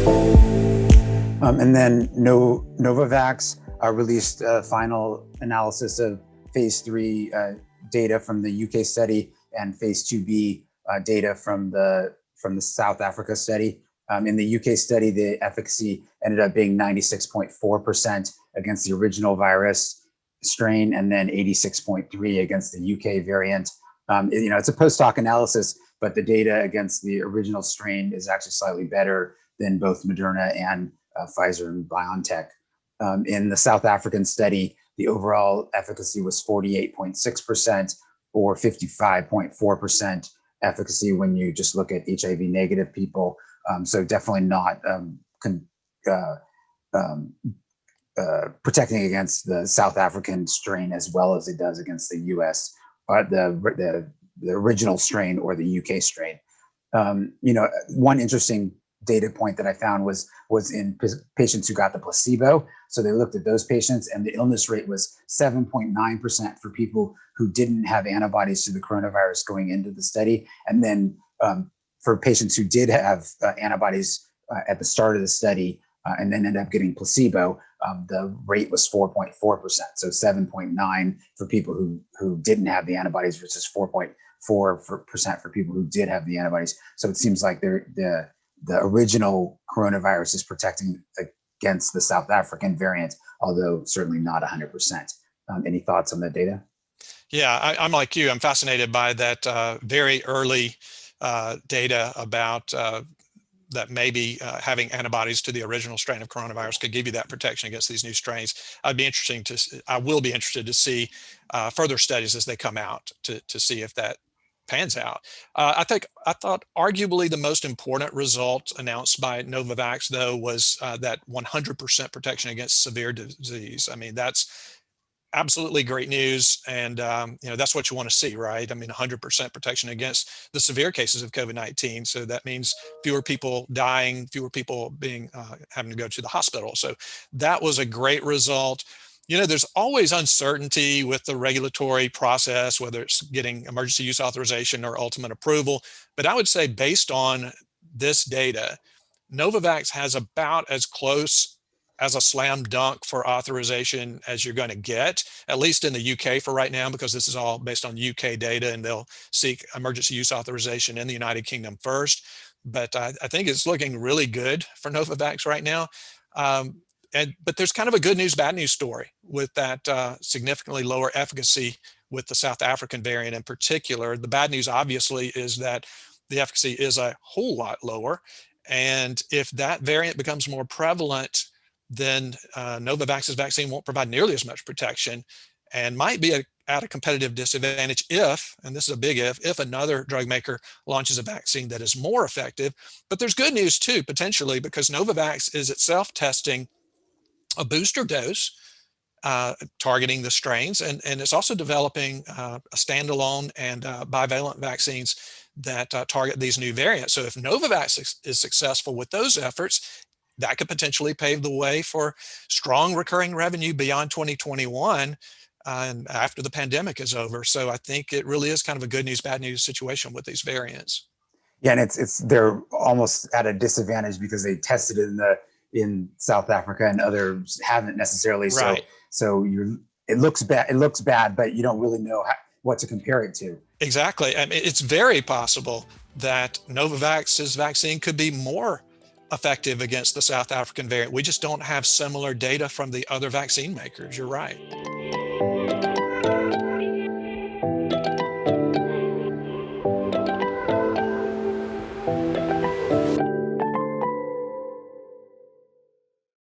And then Novavax released a final analysis of phase 3 data from the UK study and phase 2b data from the South Africa study. In the UK study, the efficacy ended up being 96.4% against the original virus strain, and then 86.3% against the UK variant. It's a post-hoc analysis, but the data against the original strain is actually slightly better than both Moderna and Pfizer and BioNTech. In the South African study, the overall efficacy was 48.6% or 55.4% efficacy when you just look at HIV negative people. So definitely not protecting against the South African strain as well as it does against the US, the original strain or the UK strain. One interesting data point that I found was in patients who got the placebo. So they looked at those patients, and the illness rate was 7.9% for people who didn't have antibodies to the coronavirus going into the study. And then for patients who did have antibodies at the start of the study and then ended up getting placebo, the rate was 4.4%. So 7.9 for people who didn't have the antibodies versus 4.4% for people who did have the antibodies. So it seems like the original coronavirus is protecting against the South African variant, although certainly not 100%. Any thoughts on that data? Yeah, I'm like you. I'm fascinated by that very early data about that maybe having antibodies to the original strain of coronavirus could give you that protection against these new strains. I will be interested to see further studies as they come out to see if that pans out. I thought arguably the most important result announced by Novavax, though, was that 100% protection against severe disease. I mean, that's absolutely great news, and that's what you want to see, right? I mean, 100% protection against the severe cases of COVID-19. So that means fewer people dying, fewer people being having to go to the hospital. So that was a great result. There's always uncertainty with the regulatory process, whether it's getting emergency use authorization or ultimate approval. But I would say based on this data, Novavax has about as close as a slam dunk for authorization as you're going to get, at least in the UK for right now, because this is all based on UK data and they'll seek emergency use authorization in the United Kingdom first. But I think it's looking really good for Novavax right now. But there's kind of a good news, bad news story with that significantly lower efficacy with the South African variant in particular. The bad news, obviously, is that the efficacy is a whole lot lower. And if that variant becomes more prevalent, then Novavax's vaccine won't provide nearly as much protection and might be at a competitive disadvantage if, and this is a big if another drug maker launches a vaccine that is more effective. But there's good news too, potentially, because Novavax is itself testing a booster dose targeting the strains, and it's also developing a standalone and bivalent vaccines that target these new variants. So if Novavax is successful with those efforts, that could potentially pave the way for strong recurring revenue beyond 2021 and after the pandemic is over. So I think it really is kind of a good news, bad news situation with these variants. Yeah, and they're almost at a disadvantage because they tested it in South Africa and others haven't necessarily. Right. So it looks bad, but you don't really know what to compare it to. Exactly. I mean, it's very possible that Novavax's vaccine could be more effective against the South African variant. We just don't have similar data from the other vaccine makers. You're right.